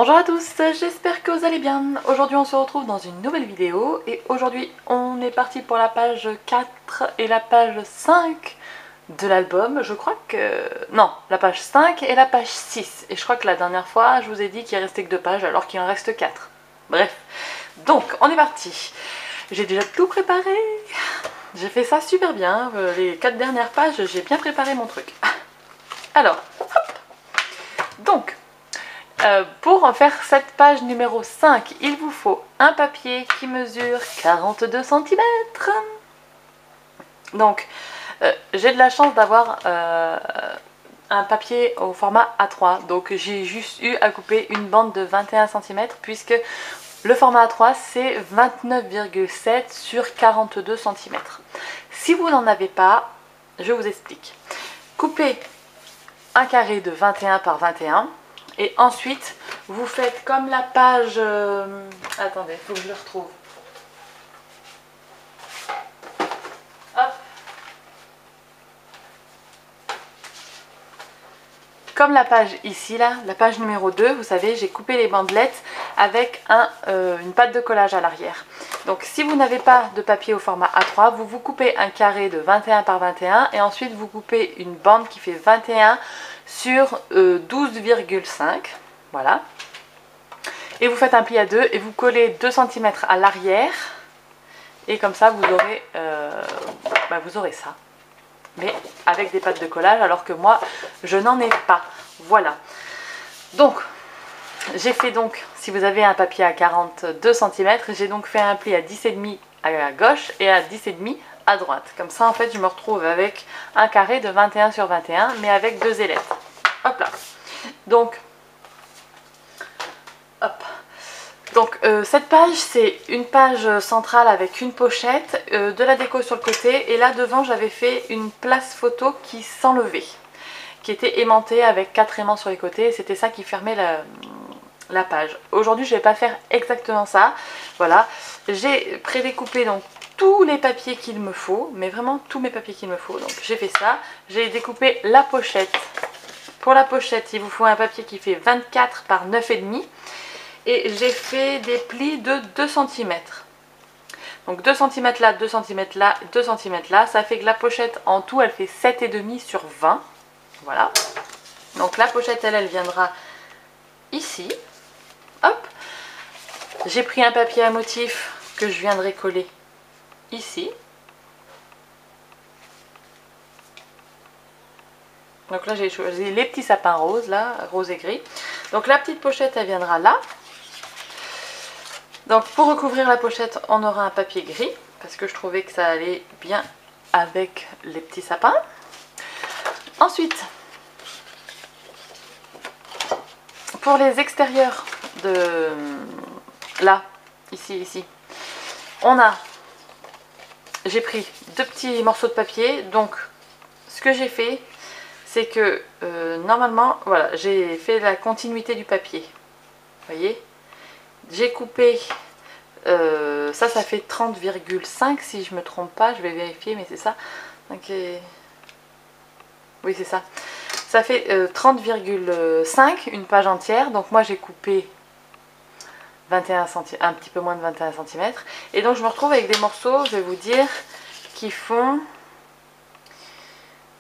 Bonjour à tous, j'espère que vous allez bien. Aujourd'hui on se retrouve dans une nouvelle vidéo et aujourd'hui on est parti pour la page 4 et la page 5 de l'album. Je crois que... non, la page 5 et la page 6. Et je crois que la dernière fois je vous ai dit qu'il restait que 2 pages alors qu'il en reste 4. Bref, donc on est parti. J'ai déjà tout préparé. J'ai fait ça super bien. Les 4 dernières pages, j'ai bien préparé mon truc. Alors, hop. Donc... pour en faire cette page numéro 5, il vous faut un papier qui mesure 42 cm. Donc, j'ai de la chance d'avoir un papier au format A3. Donc, j'ai juste eu à couper une bande de 21 cm puisque le format A3, c'est 29,7 sur 42 cm. Si vous n'en avez pas, je vous explique. Coupez un carré de 21 par 21. Et ensuite, vous faites comme la page... attendez, il faut que je le retrouve. Hop. Comme la page ici, là, la page numéro 2, vous savez, j'ai coupé les bandelettes avec une pâte de collage à l'arrière. Donc si vous n'avez pas de papier au format A3, vous coupez un carré de 21 par 21 et ensuite vous coupez une bande qui fait 21 sur 12,5. Voilà. Et vous faites un pli à 2 et vous collez 2 cm à l'arrière. Et comme ça, vous aurez ça. Mais avec des pâtes de collage, alors que moi, je n'en ai pas. Voilà. Donc, j'ai fait donc, si vous avez un papier à 42 cm, j'ai donc fait un pli à 10,5 à gauche et à 10,5 à droite. Comme ça, en fait, je me retrouve avec un carré de 21 sur 21, mais avec 2 ailettes. Hop là. Donc, hop. Donc cette page, c'est une page centrale avec une pochette, de la déco sur le côté, et là devant j'avais fait une place photo qui s'enlevait, qui était aimantée avec 4 aimants sur les côtés, et c'était ça qui fermait la page. Aujourd'hui je ne vais pas faire exactement ça, voilà, j'ai prédécoupé donc tous les papiers qu'il me faut, mais vraiment tous mes papiers qu'il me faut, donc j'ai fait ça, j'ai découpé la pochette. Pour la pochette, il vous faut un papier qui fait 24 par 9,5. Et j'ai fait des plis de 2 cm. Donc 2 cm là, 2 cm là, 2 cm là. Ça fait que la pochette en tout, elle fait 7,5 sur 20. Voilà. Donc la pochette, elle viendra ici. Hop. J'ai pris un papier à motif que je viendrai coller ici. Donc là, j'ai choisi les petits sapins roses, là, rose et gris. Donc la petite pochette, elle viendra là. Donc pour recouvrir la pochette, on aura un papier gris, parce que je trouvais que ça allait bien avec les petits sapins. Ensuite, pour les extérieurs de là, ici, j'ai pris 2 petits morceaux de papier. Donc ce que j'ai fait, c'est que normalement, voilà, j'ai fait la continuité du papier. Vous voyez ? J'ai coupé, ça fait 30,5 si je me trompe pas, je vais vérifier, mais c'est ça. Donc, oui, c'est ça. Ça fait 30,5, une page entière. Donc moi j'ai coupé 21 cm, un petit peu moins de 21 cm. Et donc je me retrouve avec des morceaux, je vais vous dire, qui font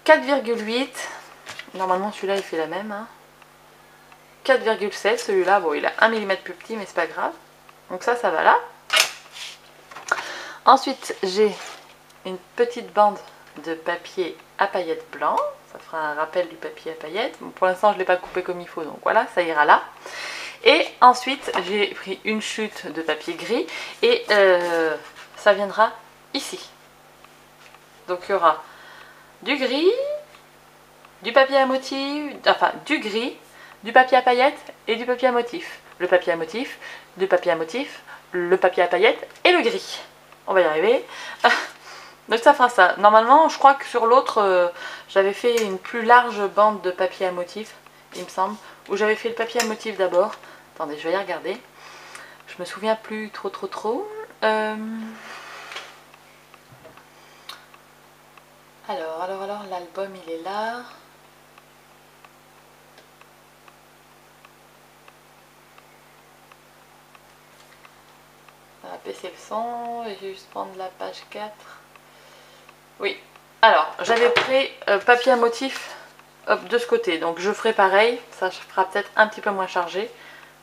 4,8. Normalement celui-là il fait la même, hein. 4,7, celui-là, bon il a 1 mm plus petit mais c'est pas grave. Donc ça va là. Ensuite j'ai une petite bande de papier à paillettes blanc. Ça fera un rappel du papier à paillettes. Bon, pour l'instant je ne l'ai pas coupé comme il faut, donc voilà, ça ira là. Et ensuite j'ai pris une chute de papier gris et ça viendra ici. Donc il y aura du gris, du papier à motif, enfin du gris, du papier à paillettes et du papier à motif. Le papier à motif, du papier à motif, le papier à paillettes et le gris. On va y arriver. Donc ça fera ça. Normalement, je crois que sur l'autre, j'avais fait une plus large bande de papier à motif, il me semble. Où j'avais fait le papier à motif d'abord. Attendez, je vais y regarder. Je me souviens plus trop. Alors, l'album il est là. baisser le son et je vais juste prendre la page 4. Oui, alors j'avais pris papier à motif de ce côté, donc je ferai pareil, ça fera peut-être un petit peu moins chargé.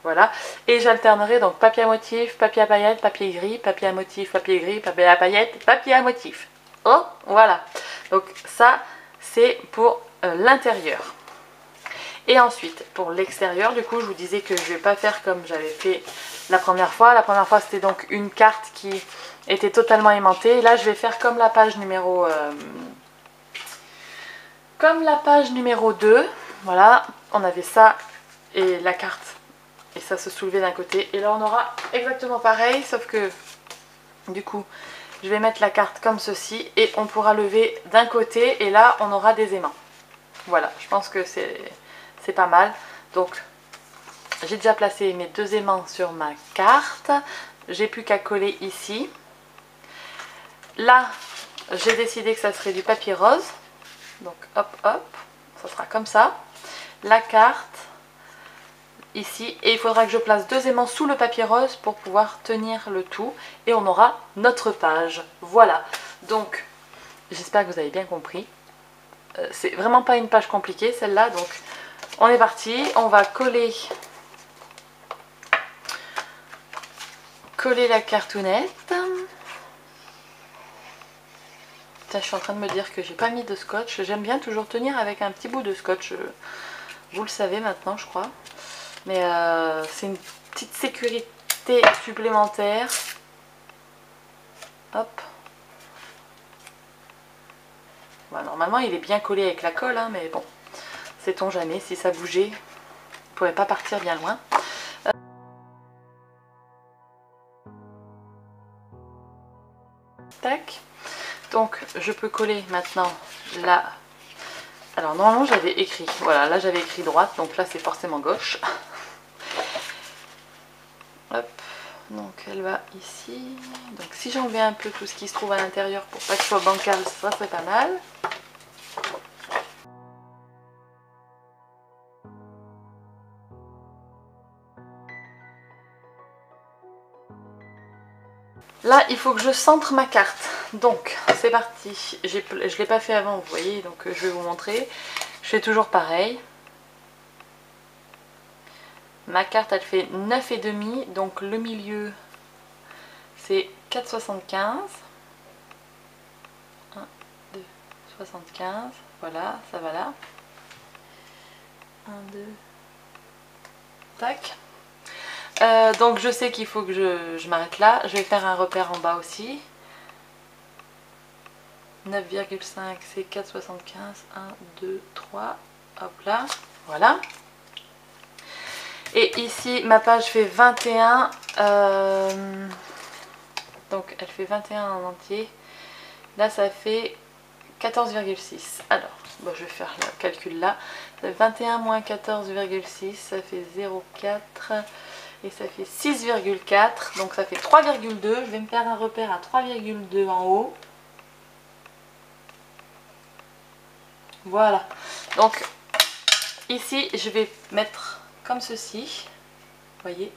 Voilà, et j'alternerai donc papier à motif, papier à paillettes, papier gris, papier à motif, papier gris, papier à paillettes, papier à motif. Oh, voilà. Donc ça, c'est pour l'intérieur. Et ensuite, pour l'extérieur, du coup, je vous disais que je ne vais pas faire comme j'avais fait la première fois. La première fois, c'était donc une carte qui était totalement aimantée. Et là, je vais faire comme la page numéro... comme la page numéro 2. Voilà, on avait ça et la carte. Et ça se soulevait d'un côté. Et là, on aura exactement pareil, sauf que, du coup, je vais mettre la carte comme ceci. Et on pourra lever d'un côté. Et là, on aura des aimants. Voilà, je pense que c'est pas mal. Donc, j'ai déjà placé mes 2 aimants sur ma carte. J'ai plus qu'à coller ici. Là, j'ai décidé que ça serait du papier rose. Donc, hop, hop, ça sera comme ça. La carte... ici, et il faudra que je place 2 aimants sous le papier rose pour pouvoir tenir le tout et on aura notre page. Voilà, donc j'espère que vous avez bien compris. C'est vraiment pas une page compliquée celle-là, donc on est parti. On va coller la cartoonette. Putain, je suis en train de me dire que j'ai pas mis de scotch. J'aime bien toujours tenir avec un petit bout de scotch, vous le savez maintenant je crois. Mais c'est une petite sécurité supplémentaire. Hop. Bah, normalement il est bien collé avec la colle, hein, mais bon, sait-on jamais, si ça bougeait, il ne pourrait pas partir bien loin. Tac. Donc je peux coller maintenant là. Alors normalement j'avais écrit, voilà, là j'avais écrit droite, donc là c'est forcément gauche. Hop, donc elle va ici. Donc si j'enlevais un peu tout ce qui se trouve à l'intérieur pour pas que ce soit bancal, ça serait pas mal. Là il faut que je centre ma carte. Donc c'est parti. Je ne l'ai pas fait avant, vous voyez, donc je vais vous montrer. Je fais toujours pareil. Ma carte elle fait 9,5, donc le milieu c'est 4,75. 1, 2, 75, voilà, ça va là. 1, 2, tac. Donc je sais qu'il faut que je m'arrête là. Je vais faire un repère en bas aussi. 9,5 c'est 4,75. 1, 2, 3. Hop là, voilà. Et ici ma page fait 21. Donc elle fait 21 en entier. Là ça fait 14,6. Alors, bon, je vais faire le calcul là. Ça fait 21 moins 14,6, ça fait 0,4 et ça fait 6,4. Donc ça fait 3,2. Je vais me faire un repère à 3,2 en haut. Voilà. Donc ici, je vais mettre comme ceci. Vous voyez.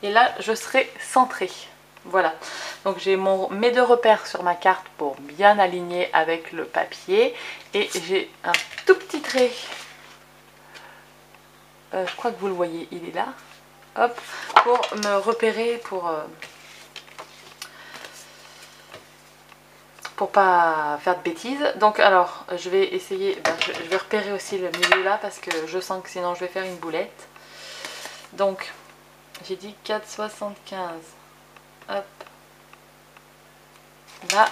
Et là, je serai centrée. Voilà, donc j'ai mes 2 repères sur ma carte pour bien aligner avec le papier. Et j'ai un tout petit trait, je crois que vous le voyez, il est là. Hop, pour me repérer, pour pas faire de bêtises. Donc alors, je vais essayer, je vais repérer aussi le milieu là parce que je sens que sinon je vais faire une boulette. Donc, j'ai dit 4,75. Hop. Là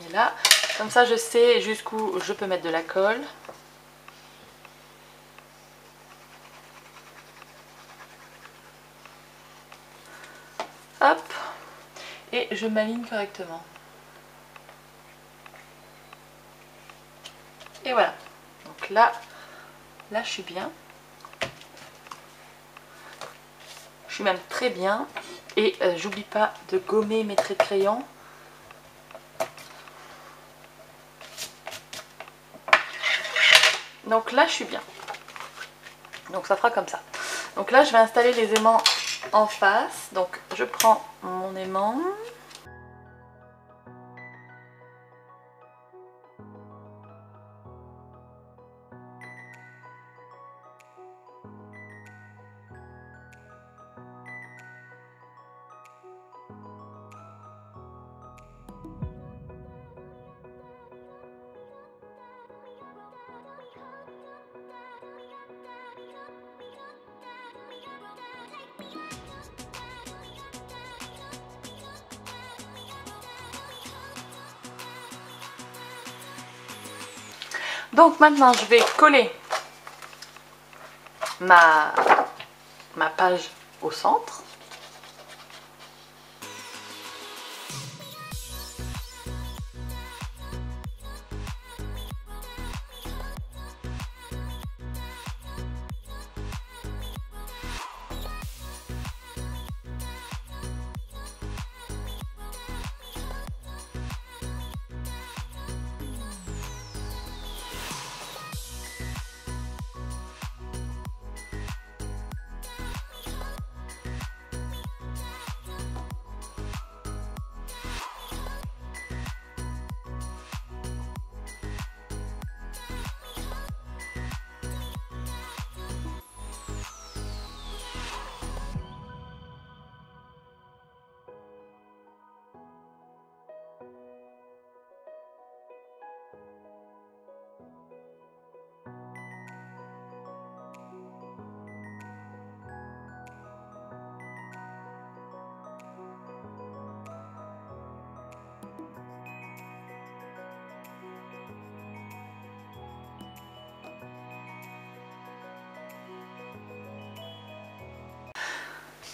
et là, comme ça je sais jusqu'où je peux mettre de la colle. Hop, et je m'aligne correctement. Et voilà, donc là je suis bien. Je suis même très bien. Et j'oublie pas de gommer mes traits de crayon. Donc là je suis bien. Donc ça fera comme ça. Donc là je vais installer les aimants en face. Donc je prends mon aimant. Donc maintenant je vais coller ma page au centre.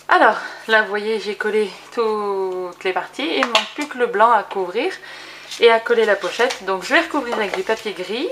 Alors là vous voyez j'ai collé toutes les parties et il ne manque plus que le blanc à couvrir et à coller la pochette. Donc je vais recouvrir avec du papier gris.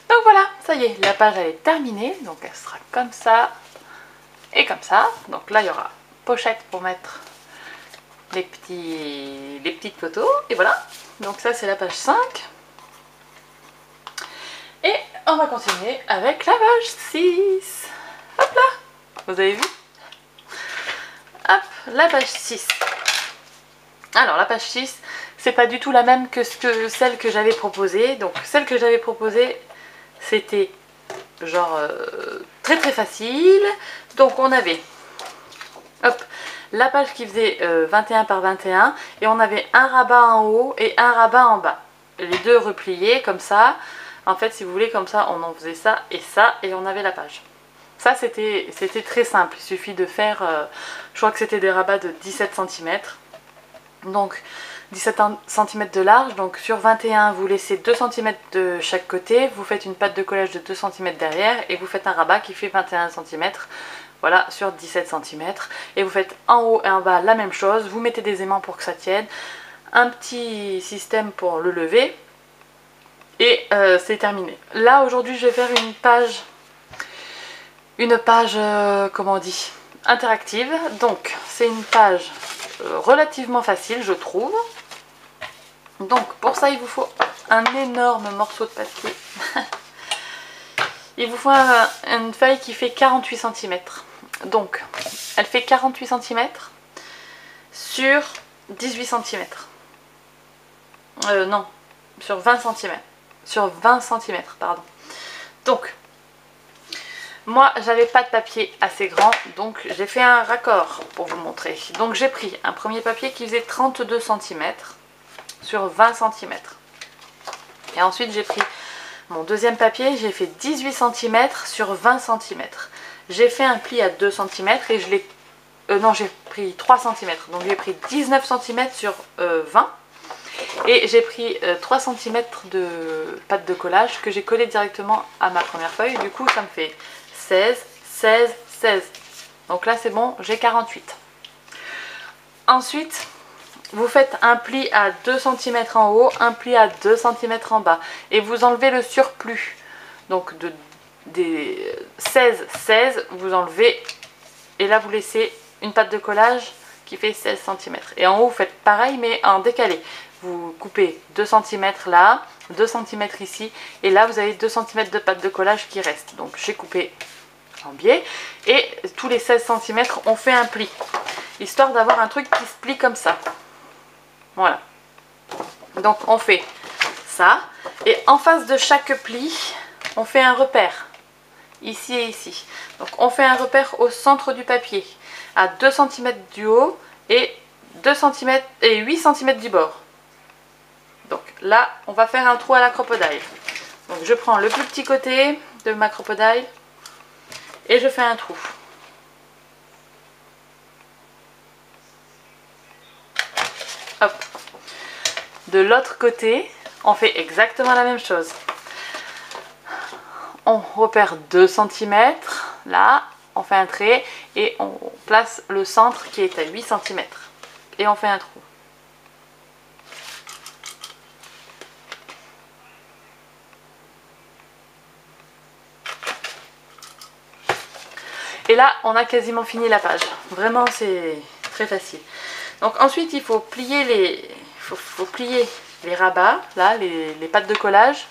Donc voilà, ça y est, la page elle est terminée, donc elle sera comme ça et comme ça. Donc là il y aura pochette pour mettre les petites photos et voilà. Donc ça c'est la page 5. Et on va continuer avec la page 6. Hop là, vous avez vu? Hop, la page 6. Alors la page 6, c'est pas du tout la même que celle que j'avais proposée. Donc celle que j'avais proposée, c'était genre très très facile. Donc on avait hop, la page qui faisait 21 par 21 et on avait un rabat en haut et un rabat en bas. Les deux repliés comme ça. En fait si vous voulez comme ça on en faisait ça et on avait la page. Ça c'était très simple, il suffit de faire, je crois que c'était des rabats de 17 cm. Donc 17 cm de large, donc sur 21 vous laissez 2 cm de chaque côté, vous faites une patte de collage de 2 cm derrière et vous faites un rabat qui fait 21 cm, voilà, sur 17 cm. Et vous faites en haut et en bas la même chose, vous mettez des aimants pour que ça tienne, un petit système pour le lever et c'est terminé. Là aujourd'hui je vais faire une page comment on dit, interactive. Donc c'est une page relativement facile je trouve. Donc pour ça il vous faut un énorme morceau de papier. Il vous faut une feuille qui fait 48 cm. Donc elle fait 48 cm sur 18 cm. Non, sur 20 cm. Sur 20 cm, pardon. Donc Moi, j'avais pas de papier assez grand, donc j'ai fait un raccord pour vous montrer. Donc j'ai pris un premier papier qui faisait 32 cm sur 20 cm. Et ensuite j'ai pris mon deuxième papier, j'ai fait 18 cm sur 20 cm. J'ai fait un pli à 2 cm et je l'ai... non, j'ai pris 3 cm, donc j'ai pris 19 cm sur 20. Et j'ai pris 3 cm de pâte de collage que j'ai collé directement à ma première feuille. Du coup, ça me fait 16, 16, 16. Donc là, c'est bon, j'ai 48. Ensuite, vous faites un pli à 2 cm en haut, un pli à 2 cm en bas. Et vous enlevez le surplus. Donc des 16, 16, vous enlevez. Et là, vous laissez une pâte de collage qui fait 16 cm. Et en haut, vous faites pareil, mais en décalé. Vous coupez 2 cm là, 2 cm ici, et là vous avez 2 cm de pâte de collage qui reste. Donc j'ai coupé en biais, et tous les 16 cm on fait un pli, histoire d'avoir un truc qui se plie comme ça. Voilà. Donc on fait ça, et en face de chaque pli, on fait un repère, ici et ici. Donc on fait un repère au centre du papier, à 2 cm du haut, et 2 cm et 8 cm du bord. Donc là, on va faire un trou à la crocodile. Donc je prends le plus petit côté de ma crocodile et je fais un trou. Hop. De l'autre côté, on fait exactement la même chose. On repère 2 cm, là, on fait un trait et on place le centre qui est à 8 cm. Et on fait un trou. Et là, on a quasiment fini la page. Vraiment, c'est très facile. Donc ensuite, il faut plier les rabats, là, les pattes de collage,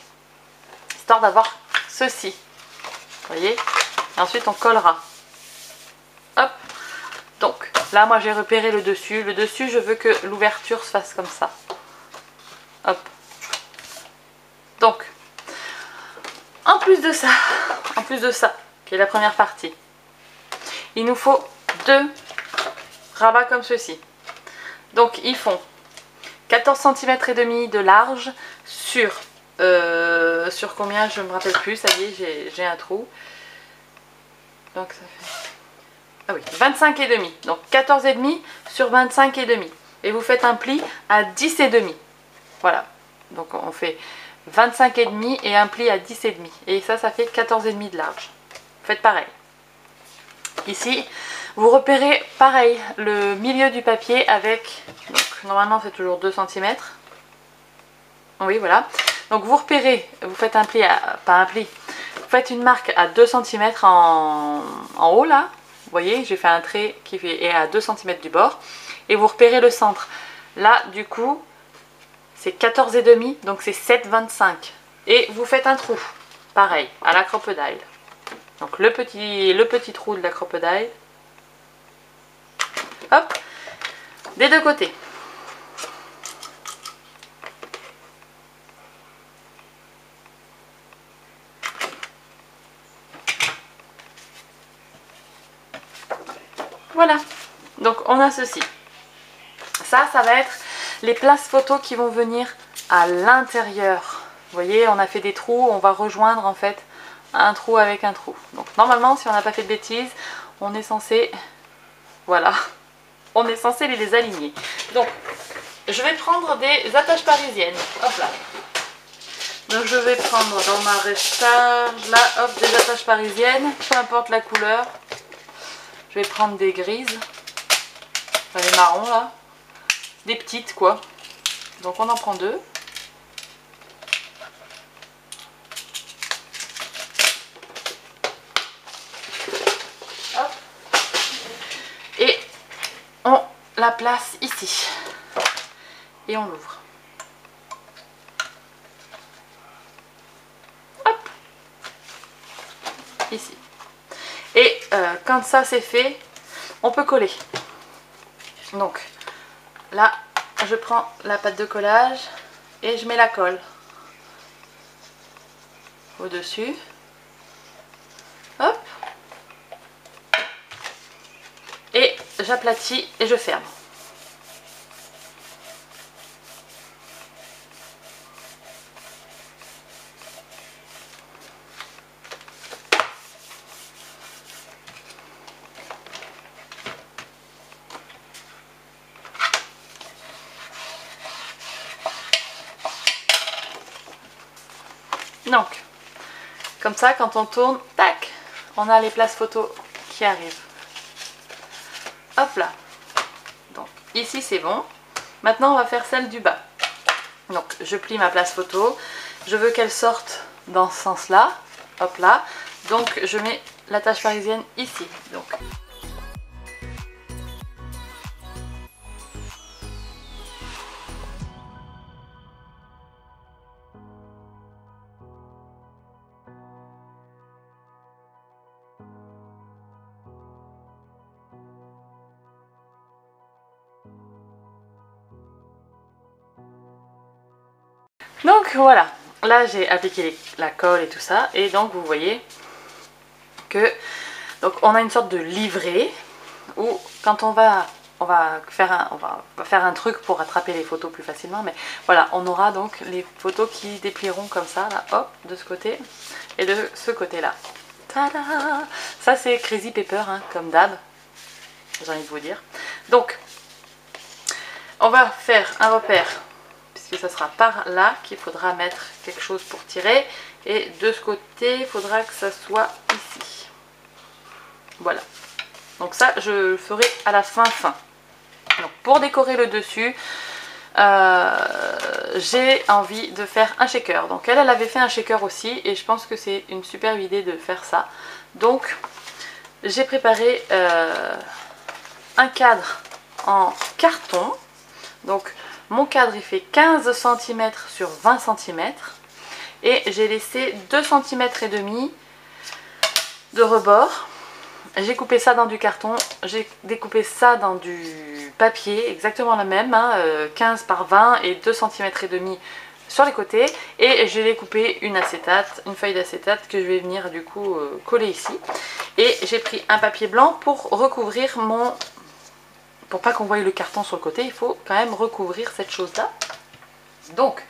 histoire d'avoir ceci. Vous voyez? Et ensuite, on collera. Hop. Donc, là, moi, j'ai repéré le dessus. Le dessus, je veux que l'ouverture se fasse comme ça. Hop. Donc, en plus de ça, qui est la première partie, il nous faut 2 rabats comme ceci. Donc ils font 14 cm et demi de large sur combien, je ne me rappelle plus, ça y est, j'ai un trou. Donc ça fait... Ah oui, 25 et demi. Donc 14 et demi sur 25 et demi. Et vous faites un pli à 10 et demi. Voilà. Donc on fait 25 et demi et un pli à 10 et demi. Et ça fait 14 et demi de large. Faites pareil. Ici, vous repérez pareil le milieu du papier avec, donc normalement c'est toujours 2 cm. Oui, voilà. Donc vous repérez, vous faites un pli, pas un pli, vous faites une marque à 2 cm en haut là. Vous voyez, j'ai fait un trait qui est à 2 cm du bord. Et vous repérez le centre. Là, du coup, c'est 14 et demi, donc c'est 7,25. Et vous faites un trou, pareil, à la crocodile. Donc le petit trou de la crocodile. Hop, des deux côtés. Voilà, donc on a ceci. Ça va être les places photos qui vont venir à l'intérieur. Vous voyez, on a fait des trous, on va rejoindre en fait un trou avec un trou. Donc normalement, si on n'a pas fait de bêtises, on est censé, voilà, on est censé les aligner. Donc, je vais prendre des attaches parisiennes. Hop là. Donc je vais prendre dans ma recharge, là, hop, des attaches parisiennes, peu importe la couleur. Je vais prendre des grises, enfin, les marrons là, des petites quoi. Donc on en prend 2. Hop. Et on la place ici. Et on l'ouvre. Hop. Ici. Et quand ça c'est fait, on peut coller. Donc là, je prends la pâte de collage et je mets la colle au-dessus. Hop. j'aplatis et je ferme. Donc, comme ça, quand on tourne, tac, on a les places photos qui arrivent. Hop là. Donc, ici c'est bon. Maintenant, on va faire celle du bas. Donc, je plie ma place photo. Je veux qu'elle sorte dans ce sens-là. Hop là. Donc, je mets la tache parisienne ici. Donc, voilà, là j'ai appliqué la colle et tout ça, et donc vous voyez que donc on a une sorte de livret où quand on va faire un truc pour attraper les photos plus facilement, mais voilà, on aura donc les photos qui déplieront comme ça, là, hop, de ce côté et de ce côté là. Tada! Ça c'est Crazy Paper, hein, comme d'hab, j'ai envie de vous dire. Donc on va faire un repère, puisque ça sera par là qu'il faudra mettre quelque chose pour tirer, et de ce côté il faudra que ça soit ici. Voilà, donc ça je le ferai à la fin. Donc pour décorer le dessus, j'ai envie de faire un shaker. Donc elle avait fait un shaker aussi, et je pense que c'est une superbe idée de faire ça. Donc j'ai préparé un cadre en carton. Donc mon cadre il fait 15 cm sur 20 cm, et j'ai laissé 2 cm et demi de rebord. J'ai coupé ça dans du carton, j'ai découpé ça dans du papier, exactement la même, hein, 15 par 20 et 2 cm et demi sur les côtés, et j'ai découpé une feuille d'acétate que je vais venir du coup coller ici. Et j'ai pris un papier blanc pour recouvrir mon... Pour pas qu'on voie le carton sur le côté, il faut quand même recouvrir cette chose-là. Donc,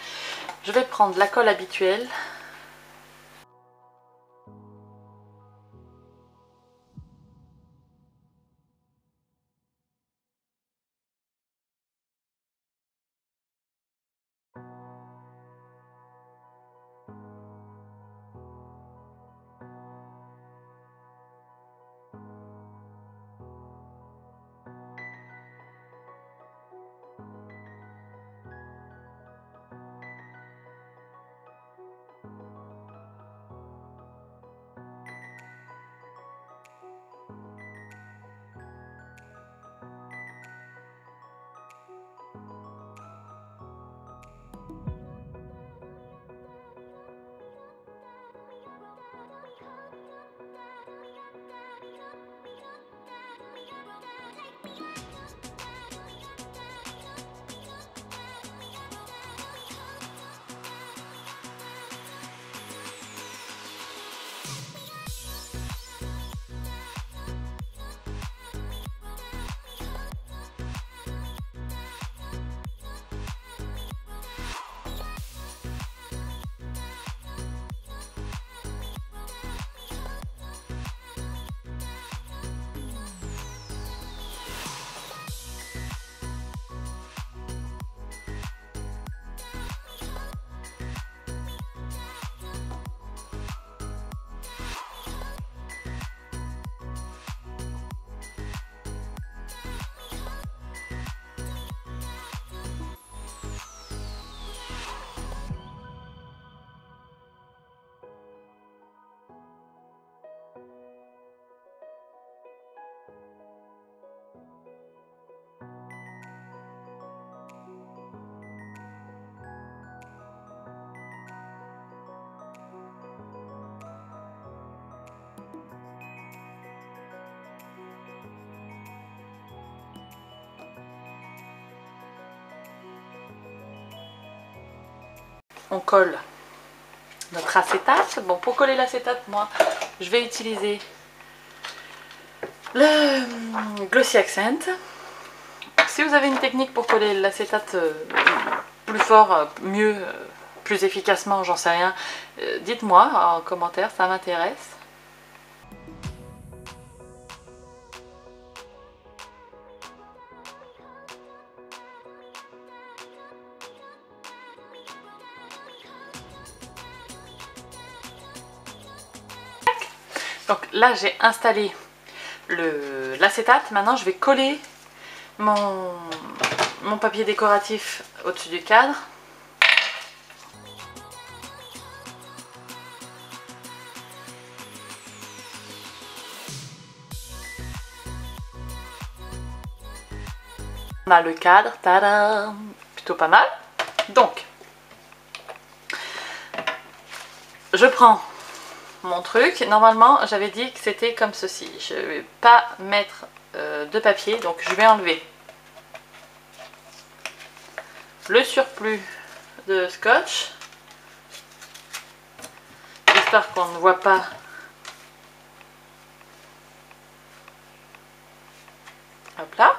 je vais prendre la colle habituelle. On colle notre acétate. Bon, pour coller l'acétate, moi, je vais utiliser Le Glossy Accent. Si vous avez une technique pour coller l'acétate plus fort, mieux, plus efficacement, j'en sais rien, dites-moi en commentaire, ça m'intéresse. Donc là j'ai installé l'acétate, maintenant je vais coller mon papier décoratif au-dessus du cadre. On a le cadre, tada, plutôt pas mal. Donc, je prends mon truc. Normalement, j'avais dit que c'était comme ceci. Je ne vais pas mettre de papier, donc je vais enlever le surplus de scotch, j'espère qu'on ne voit pas. Hop là.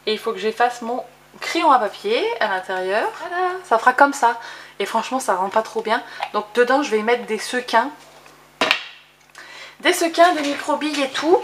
Et il faut que j'efface mon crayon à papier à l'intérieur. Voilà, ça fera comme ça. Et franchement, ça rend pas trop bien. Donc dedans, je vais y mettre des sequins. Des sequins, des microbilles et tout.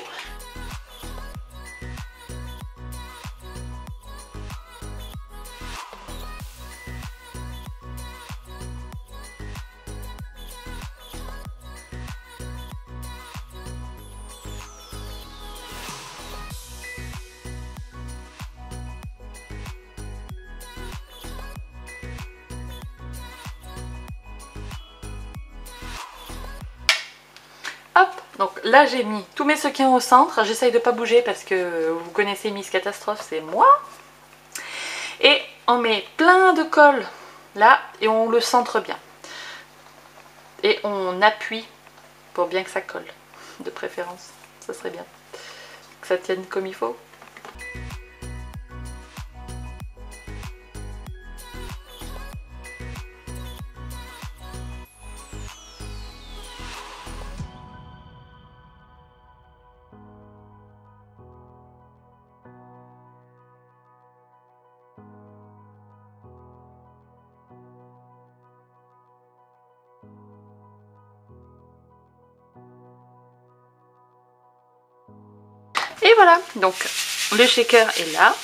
Hop, donc là j'ai mis tous mes sequins au centre, j'essaye de pas bouger parce que vous connaissez Miss Catastrophe, c'est moi. Et on met plein de colle là et on le centre bien. Et on appuie pour bien que ça colle, de préférence, ça serait bien. Que ça tienne comme il faut. Et voilà, donc le shaker est là.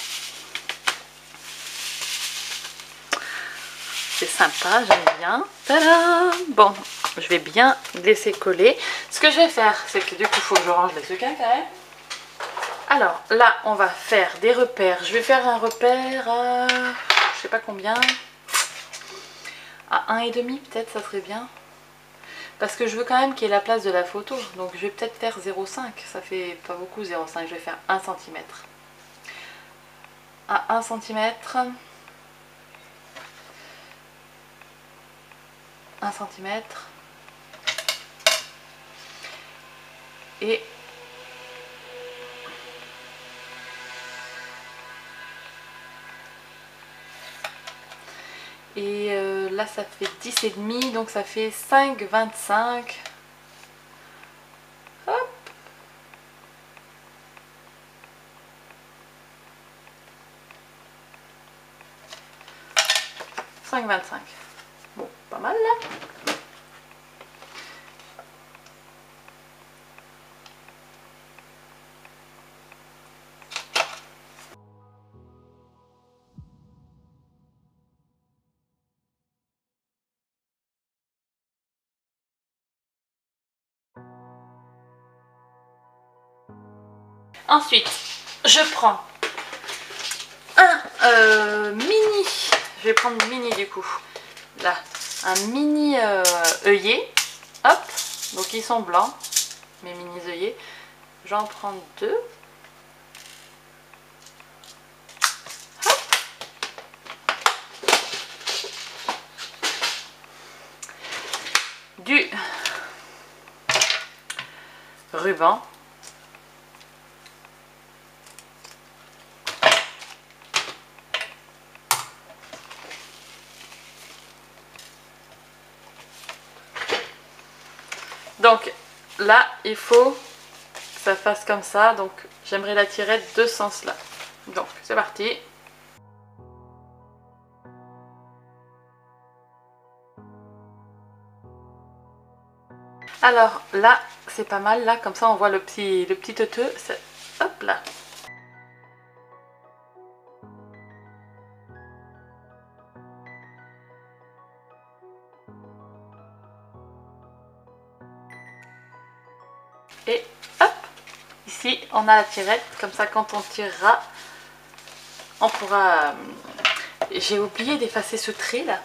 C'est sympa, j'aime bien. Tada! Bon, je vais bien laisser coller. Ce que je vais faire, c'est que du coup, il faut que je range les sequins quand même. Alors là, on va faire des repères. Je vais faire un repère à, je sais pas combien, à 1,5 peut-être, ça serait bien. Parce que je veux quand même qu'il y ait la place de la photo. Donc je vais peut-être faire 0,5. Ça fait pas beaucoup 0,5. Je vais faire 1 cm. À 1 cm. 1 cm. Et là ça fait 10,5, donc ça fait 5,25. Hop. 5,25. Bon, pas mal là. Ensuite, je prends un mini, je vais prendre mini du coup, là, un mini œillet, hop, donc ils sont blancs, mes mini œillets, j'en prends 2. Hop. Du ruban. Donc là, il faut que ça fasse comme ça, donc j'aimerais la tirette de ce sens là. Donc c'est parti. Alors là c'est pas mal, là comme ça on voit le petit teuteux, hop là. Et hop, ici on a la tirette, comme ça quand on tirera, on pourra... J'ai oublié d'effacer ce trait là,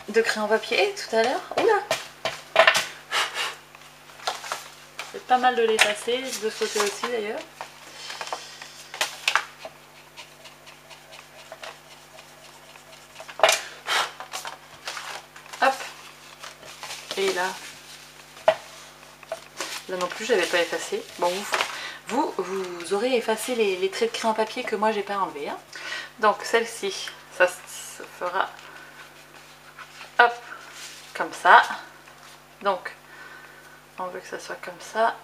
de crayon papier tout à l'heure. Oula, c'est pas mal de l'effacer, de ce côté aussi d'ailleurs. Hop, et là non plus j'avais pas effacé. Bon, vous aurez effacé les traits de crayon papier que moi j'ai pas enlevé, hein. Donc celle-ci, ça se fera hop comme ça. Donc on veut que ça soit comme ça.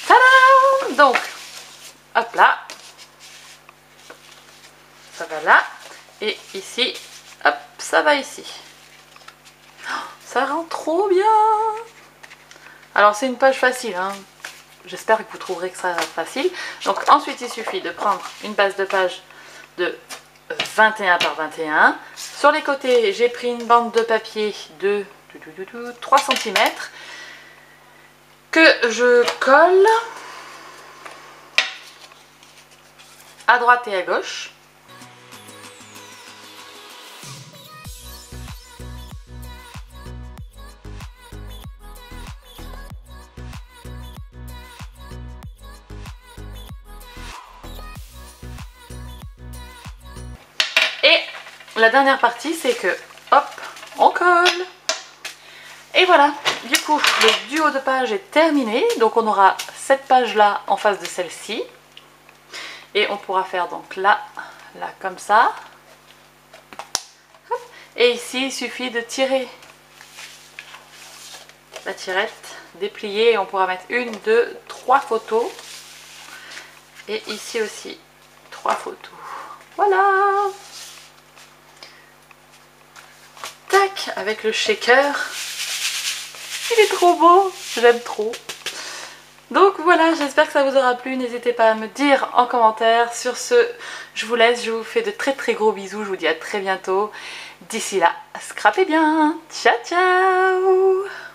Tadam! Donc, hop là, ça va là, et ici, hop, ça va ici. Oh, ça rend trop bien! Alors c'est une page facile, hein. J'espère que vous trouverez que ça va facile. Donc ensuite il suffit de prendre une base de page de 21 par 21. Sur les côtés j'ai pris une bande de papier de 3 cm que je colle à droite et à gauche. Et la dernière partie c'est que hop, on colle. Et voilà, du coup le duo de pages est terminé. Donc on aura cette page là en face de celle-ci. Et on pourra faire donc là comme ça. Hop. Et ici il suffit de tirer la tirette, déplier, et on pourra mettre 1, 2, 3 photos. Et ici aussi 3 photos. Voilà. Tac, avec le shaker. Il est trop beau, j'aime trop. Donc voilà, j'espère que ça vous aura plu. N'hésitez pas à me dire en commentaire. Sur ce, je vous laisse, je vous fais de très gros bisous. Je vous dis à très bientôt. D'ici là, scrapez bien. Ciao ciao.